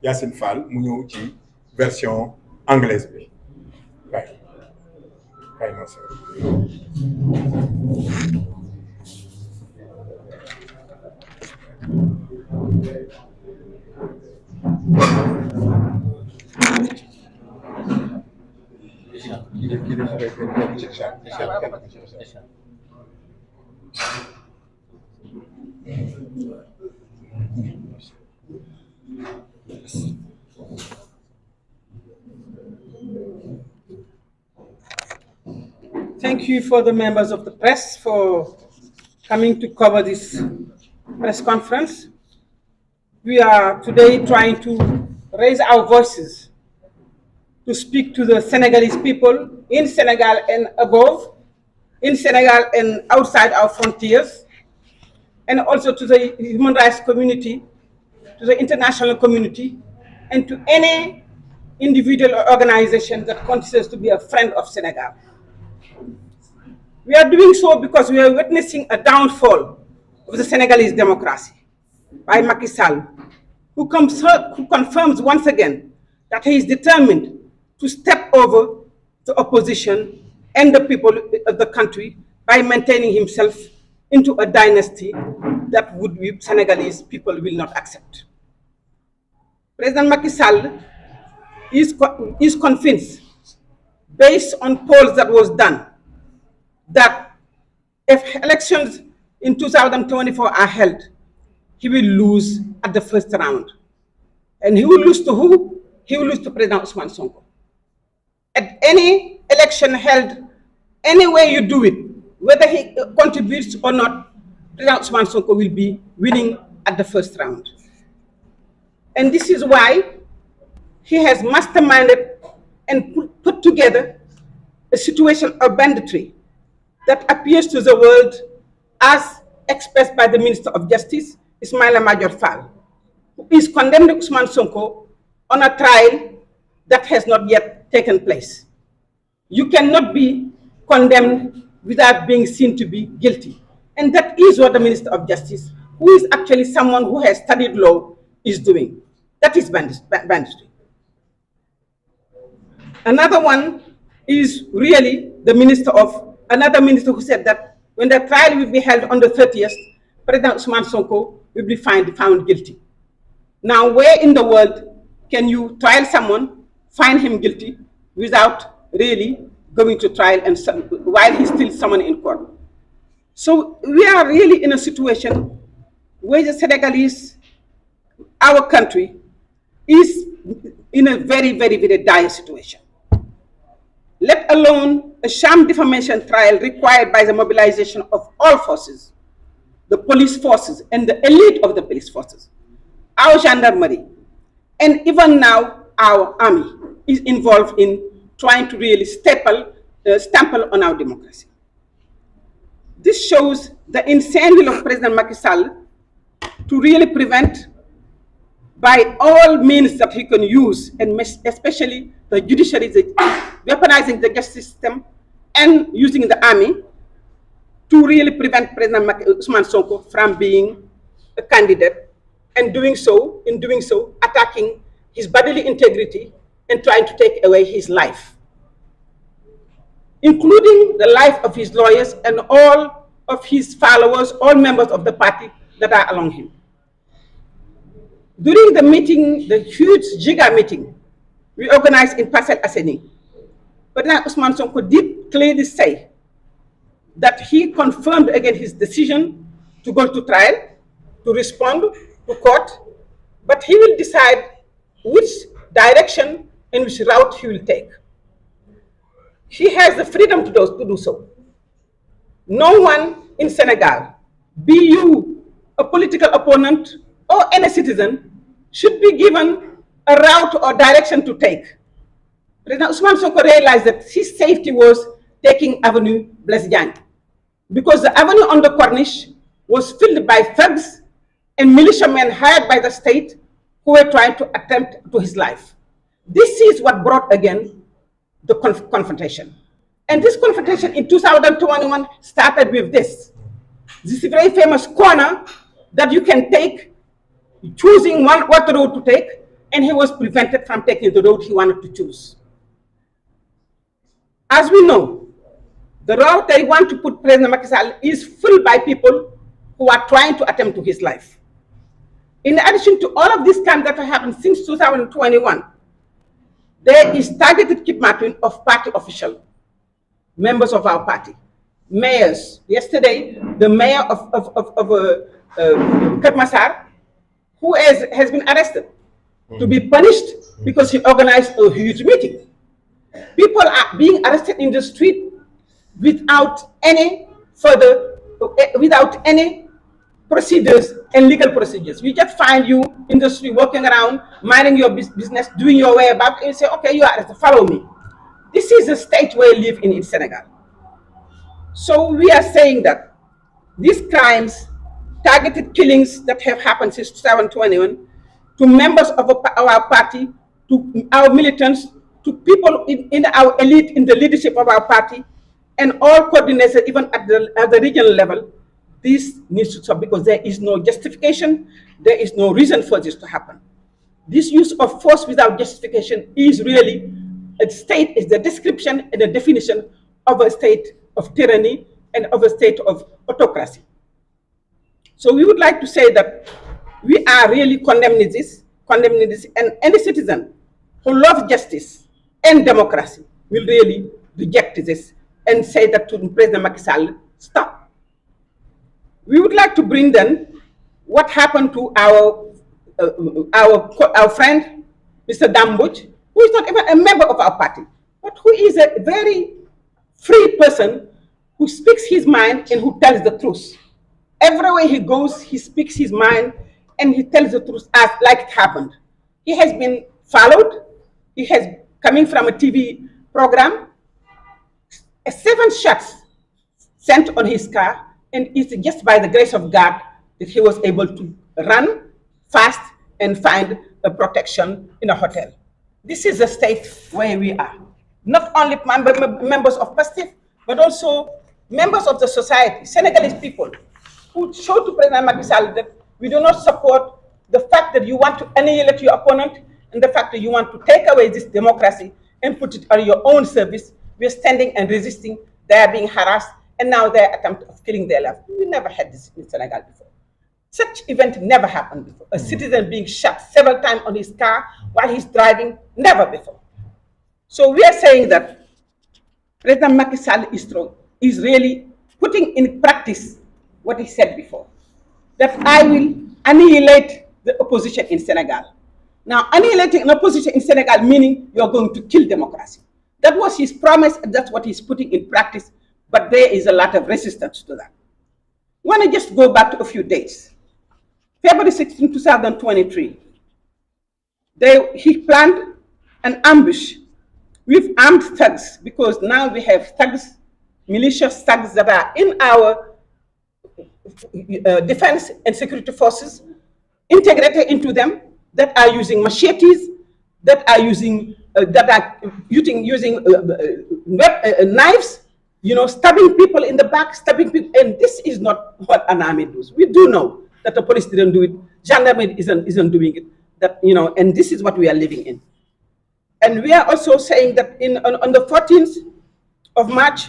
Yacine Fall mu ñëw ci version anglaise bi waaye waaye ma Thank you for the members of the press for coming to cover this press conference. We are today trying to raise our voices to speak to the Senegalese people in Senegal and above, in Senegal and outside our frontiers, and also to the human rights community, to the international community, and to any individual or organization that considers to be a friend of Senegal. We are doing so because we are witnessing a downfall of the Senegalese democracy by Macky Sall, who confirms once again that he is determined to step over the opposition and the people of the country by maintaining himself into a dynasty that Senegalese people will not accept. President Macky Sall is convinced, based on polls that was done, that if elections in 2024 are held, he will lose at the first round. And he will lose to who? He will lose to President Ousmane Sonko. At any election held, any way you do it, whether he contributes or not, President Ousmane Sonko will be winning at the first round. And this is why he has masterminded and put together a situation of banditry that appears to the world as expressed by the Minister of Justice, Ismaïla Madior Fall, who is condemning Ousmane Sonko on a trial that has not yet taken place. You cannot be condemned without being seen to be guilty. And that is what the Minister of Justice, who is actually someone who has studied law, is doing. That is banditry. Another one is really another minister who said that when the trial will be held on the 30th, President Ousmane Sonko will be found guilty. Now, where in the world can you trial someone, find him guilty, without really going to trial and while he's still summoned in court? So we are really in a situation where the Senegalese, our country, is in a very, very, very dire situation. Let alone a sham defamation trial required by the mobilization of all forces, the police forces and the elite of the police forces, our gendarmerie, and even now our army is involved in trying to really stample on our democracy. This shows the insane will of President Macky Sall to really prevent, by all means that he can use, and especially the judiciary, weaponizing the justice system and using the army, to really prevent President Ousmane Sonko from being a candidate, and in doing so, attacking his bodily integrity and trying to take away his life, including the life of his lawyers and all of his followers, all members of the party that are along him. During the meeting, the huge Giga meeting we organized in Parcelles Assainies, President Ousmane Sonko did clearly say that he confirmed again his decision to go to trial, to respond to court, but he will decide which direction and which route he will take. He has the freedom to do so. No one in Senegal, be you a political opponent or any citizen, should be given a route or direction to take. President Ousmane Sonko realized that his safety was taking Avenue Blaise Diagne, because the avenue on the Corniche was filled by thugs and militiamen hired by the state who were trying to attempt to his life. This is what brought again the confrontation. And this confrontation in 2021 started with this. This very famous corner that you can take, choosing what road to take, and he was prevented from taking the road he wanted to choose. As we know, the route they want to put President Macky Sall is filled by people who are trying to attempt to his life. In addition to all of these crimes that have happened since 2021, there is targeted kidnapping of party officials, members of our party, mayors. Yesterday, the mayor of Kermassar, who has been arrested to be punished because he organized a huge meeting. People are being arrested in the street without any procedures and legal procedures. We just find you in the street walking around, minding your business, doing your way about, and say, okay, you are arrested, follow me. This is the state where we live in Senegal. So we are saying that these crimes, targeted killings that have happened since 2021, to members of our party, to our militants, to people in our elite, in the leadership of our party, and all coordinators, even at the regional level, this needs to stop, because there is no justification, there is no reason for this to happen. This use of force without justification is really a state, is the description and the definition of a state of tyranny and of a state of autocracy. So we would like to say that we are really condemning this, and any citizen who loves justice and democracy will really reject this and say that to President Macky Sall, stop. We would like to bring then what happened to our friend, Mr. Dambuj, who is not even a member of our party, but who is a very free person who speaks his mind and who tells the truth. Everywhere he goes, he speaks his mind and he tells the truth as like it happened. He has been followed. He has, coming from a TV program, 7 shots sent on his car, and it's just by the grace of God that he was able to run fast and find a protection in a hotel. This is the state where we are. Not only members of Pastef, but also members of the society, Senegalese people, who show to President Macky Sall that we do not support the fact that you want to annihilate your opponent and the fact that you want to take away this democracy and put it on your own service. We are standing and resisting. They are being harassed, and now their attempt of killing their life. We never had this in Senegal before. Such event never happened before. A citizen being shot several times on his car while he's driving, never before. So we are saying that President Macky Sall is really putting in practice what he said before, that I will annihilate the opposition in Senegal. Now, annihilating an opposition in Senegal meaning you're going to kill democracy. That was his promise, and that's what he's putting in practice, but there is a lot of resistance to that. I want to just go back to a few dates. February 16, 2023, he planned an ambush with armed thugs, because now we have thugs, malicious thugs that are in our defense and security forces, integrated into them, that are using machetes, that are using knives, stabbing people in the back, stabbing people, and this is not what an army does. We do know that the police didn't do it, gendarmerie isn't doing it, and this is what we are living in. And we are also saying that on the 14th of March,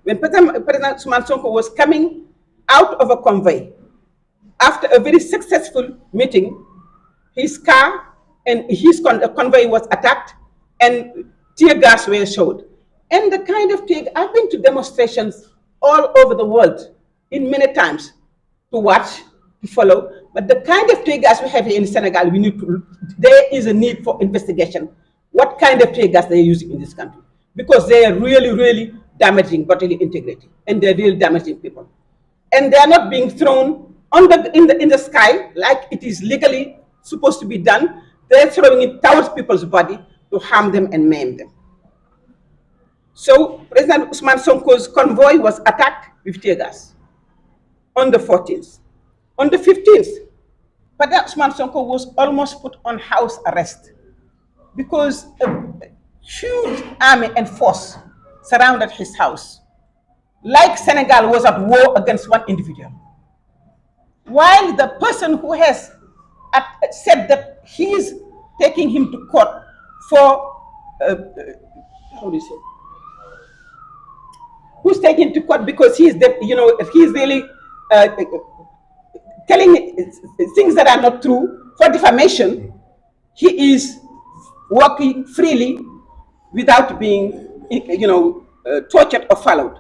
when President Ousmane Sonko was coming out of a convoy, after a very successful meeting, his car and his convoy was attacked and tear gas were showed. And the kind of tear, I've been to demonstrations all over the world in many times to watch, to follow, but the kind of tear gas we have here in Senegal, there is a need for investigation. What kind of tear gas they are using in this country? Because they are really, really damaging bodily integrity, and they're really damaging people. and they are not being thrown in the sky like it is legally supposed to be done. They're throwing it towards people's body to harm them and maim them. So President Ousmane Sonko's convoy was attacked with tear gas on the 14th. On the 15th, President Ousmane Sonko was almost put on house arrest because a huge army and force surrounded his house, like Senegal was at war against one individual. While the person who has said that he is taking him to court for, how do you say? Who's taking him to court because he's really telling things that are not true for defamation. He is working freely without being, tortured or followed.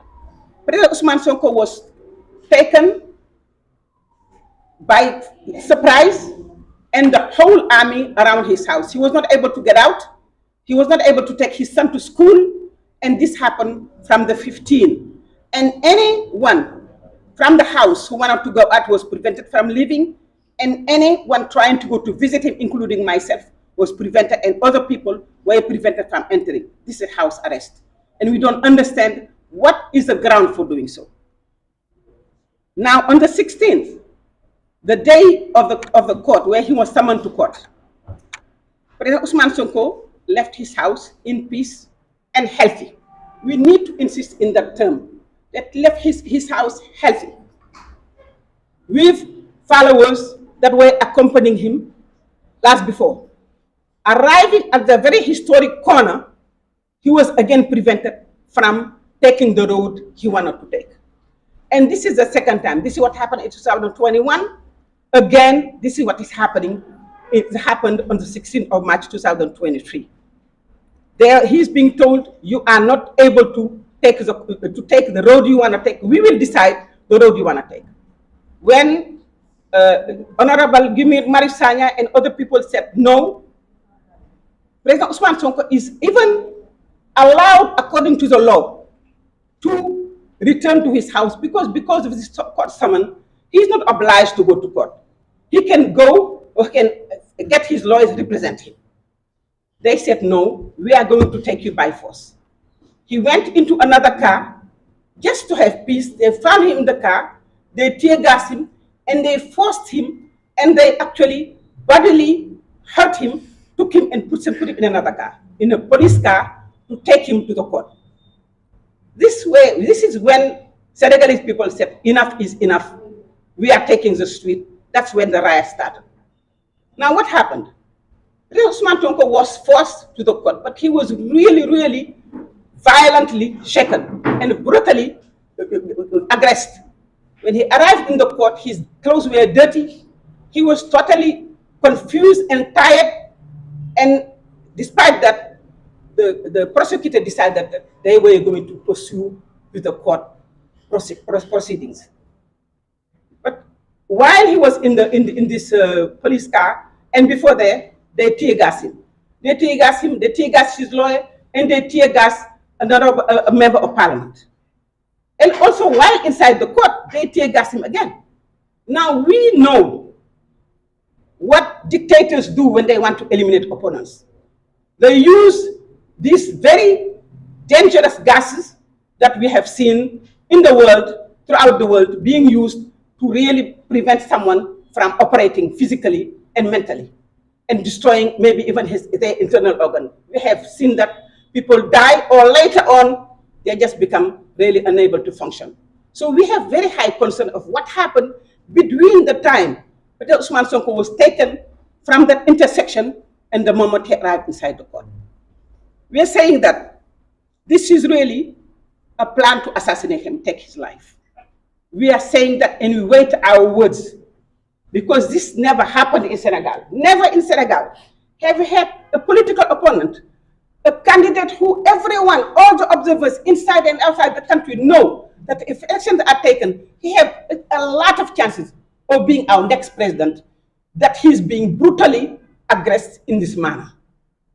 President Ousmane Sonko was taken by surprise, and the whole army around his house. He was not able to get out. He was not able to take his son to school, and this happened from the 15th. And anyone from the house who wanted to go out was prevented from leaving, and anyone trying to go to visit him, including myself, was prevented, and other people were prevented from entering. This is house arrest, and we don't understand what is the ground for doing so. Now, on the 16th, the day of the court, where he was summoned to court, President Ousmane Sonko left his house in peace and healthy. We need to insist in that term, that left his house healthy, with followers that were accompanying him last before. Arriving at the very historic corner, he was again prevented from taking the road he wanted to take. And this is the second time. This is what happened in 2021. Again, this is what is happening. It happened on the 16th of March 2023. There, he's being told, you are not able to take the road you want to take. We will decide the road you want to take. When Honorable Gimir Marisanya and other people said no, President Ousmane Sonko is even allowed, according to the law, to return to his house because of this court summon. He's not obliged to go to court. He can go or can get his lawyers represent him. They said, no, we are going to take you by force. He went into another car just to have peace. They found him in the car, they tear gassed him, and they forced him, and they actually bodily hurt him, took him and put him in another car, in a police car, to take him to the court. This is when Senegalese people said, enough is enough. We are taking the street. That's when the riot started. Now what happened? Ousmane Sonko was forced to the court, but he was really, really violently shaken and brutally aggressed. When he arrived in the court, his clothes were dirty. He was totally confused and tired. And despite that, the prosecutor decided that they were going to pursue with the court proceedings. But while he was in this police car, and before that, they tear gas him. They tear gas him, they tear gas his lawyer, and they tear gas a member of parliament. And also, while inside the court, they tear gas him again. Now, we know what dictators do when they want to eliminate opponents. They use these very dangerous gases that we have seen in the world, throughout the world, being used to really prevent someone from operating physically and mentally, and destroying maybe even their internal organ. We have seen that people die, or later on, they just become really unable to function. So we have very high concern of what happened between the time that Ousmane Sonko was taken from that intersection and the moment he arrived inside the court. We are saying that this is really a plan to assassinate him, take his life. We are saying that, and we wait our words, because this never happened in Senegal. Never in Senegal have we had a political opponent, a candidate who everyone, all the observers inside and outside the country know that if elections are taken, he has a lot of chances of being our next president, that he's being brutally aggressed in this manner.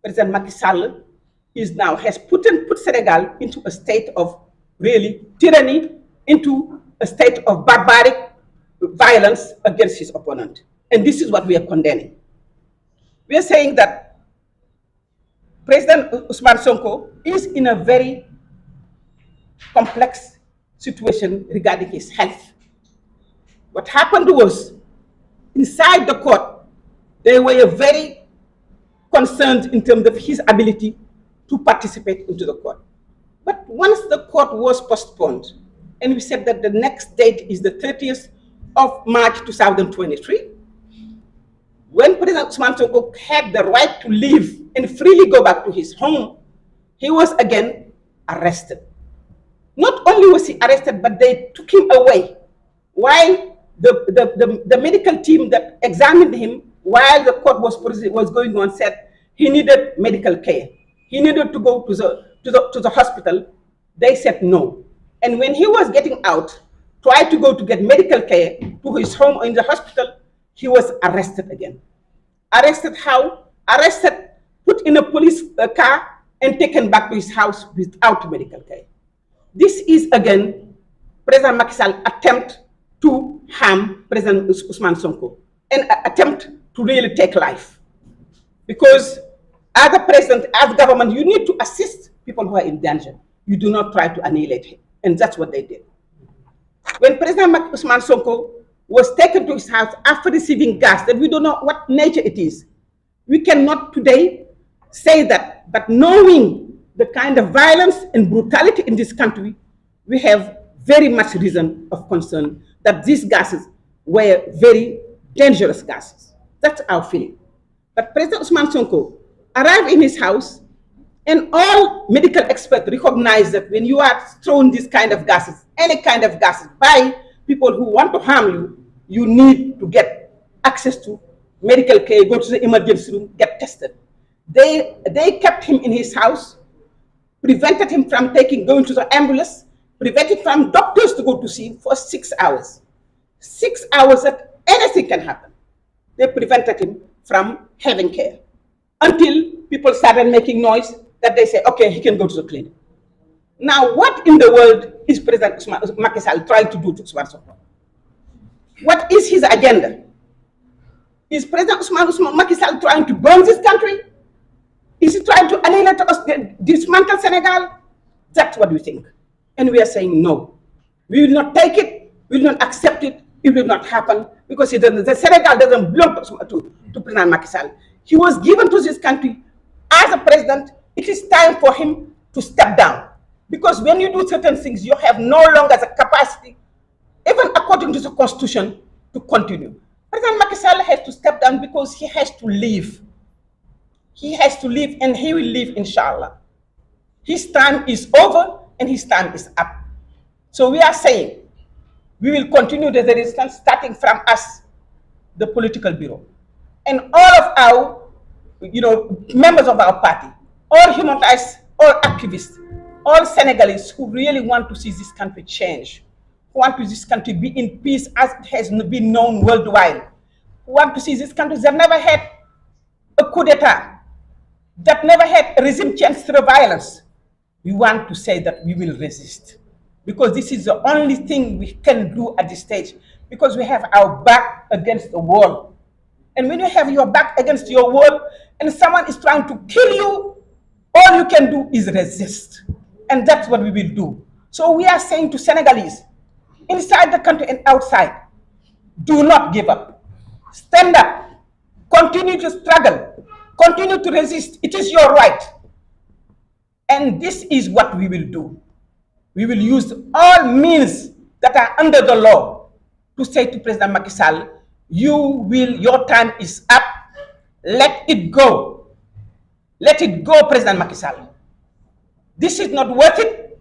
President Macky Sall has put Senegal into a state of really tyranny, into a state of barbaric violence against his opponent. And this is what we are condemning. We are saying that President Ousmane Sonko is in a very complex situation regarding his health. What happened was, inside the court, they were very concerned in terms of his ability to participate into the court. But once the court was postponed, and we said that the next date is the 30th of March 2023, when President Ousmane Sonko had the right to leave and freely go back to his home, he was again arrested. Not only was he arrested, but they took him away while the medical team that examined him while the court was going on said he needed medical care. He needed to go to the hospital. They said no. And when he was getting out, tried to go to get medical care to his home or in the hospital, he was arrested again. Arrested how? Arrested, put in a police car and taken back to his house without medical care. This is again President Macky Sall's attempt to harm President Ousmane Sonko, an attempt to really take life. Because as a president, as a government, you need to assist people who are in danger. You do not try to annihilate him. And that's what they did. When President Ousmane Sonko was taken to his house after receiving gas that we don't know what nature it is, we cannot today say that, but knowing the kind of violence and brutality in this country, we have very much reason of concern that these gases were very dangerous gases. That's our feeling. But President Ousmane Sonko arrived in his house, and all medical experts recognize that when you are thrown these kind of gases, any kind of gases, by people who want to harm you, you need to get access to medical care, go to the emergency room, get tested. They kept him in his house, prevented him from going to the ambulance, prevented from doctors to go to see him for 6 hours. 6 hours that anything can happen. They prevented him from having care until people started making noise that they say, okay, he can go to the clinic. Now, what in the world is President Macky Sall trying to do to Ousmane Sonko? What is his agenda? Is President Macky Sall trying to burn this country? Is he trying to annihilate us, dismantle Senegal? That's what we think. And we are saying no. We will not take it, we will not accept it, it will not happen, because the Senegal doesn't belong to President Macky Sall. He was given to this country as a president. It is time for him to step down. Because when you do certain things, you have no longer the capacity, even according to the constitution, to continue. President Macky Sall has to step down because he has to leave. He has to leave, and he will leave, inshallah. His time is over and his time is up. So we are saying we will continue the resistance, starting from us, the political bureau, and all of our, members of our party, all human rights, all activists, all Senegalese who really want to see this country change, who want to see this country be in peace as it has been known worldwide, who want to see this country that never had a coup d'etat, that never had a regime change through violence. We want to say that we will resist, because this is the only thing we can do at this stage, because we have our back against the wall. And when you have your back against your wall and someone is trying to kill you, all you can do is resist. And that's what we will do. So we are saying to Senegalese, inside the country and outside, do not give up. Stand up. Continue to struggle. Continue to resist. It is your right. And this is what we will do. We will use all means that are under the law to say to President Macky Sall, your time is up. Let it go. Let it go, President Macky Sall. This is not worth it,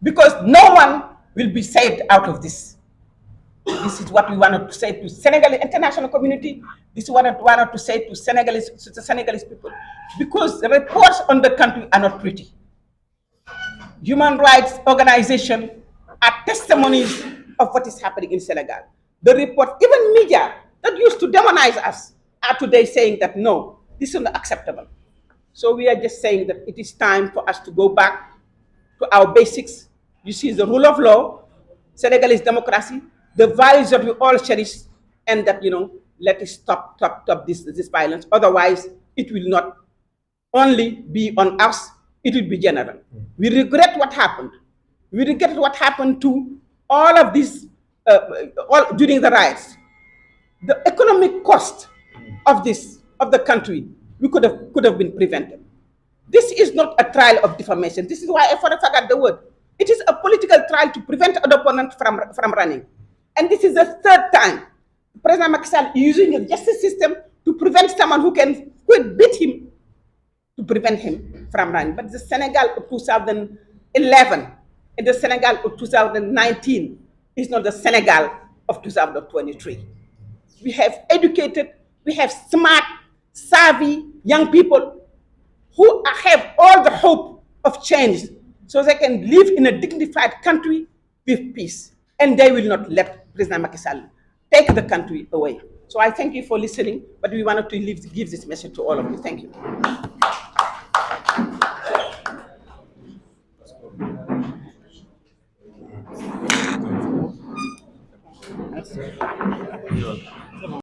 because no one will be saved out of this. This is what we wanted to say to Senegalese international community. This is what we wanted to say to the Senegalese people, because the reports on the country are not pretty. Human rights organizations are testimonies of what is happening in Senegal. The report, even media that used to demonize us, are today saying that no, this is not acceptable. So we are just saying that it is time for us to go back to our basics. You see, the rule of law, Senegalese democracy, the values that we all cherish, and that, let us stop this violence. Otherwise, it will not only be on us, it will be general. We regret what happened. We regret what happened to all of this during the riots. The economic cost of the country, we could have been prevented. This is not a trial of defamation. This is why I forgot the word. It is a political trial to prevent an opponent from running. And this is the third time President Macky Sall using the justice system to prevent someone who would beat him, to prevent him from running. But the Senegal of 2011 and the Senegal of 2019 is not the Senegal of 2023. We have educated, we have smart, savvy young people who have all the hope of change so they can live in a dignified country with peace. And they will not let President Macky Sall take the country away. So I thank you for listening, but we wanted to give this message to all of you. Thank you.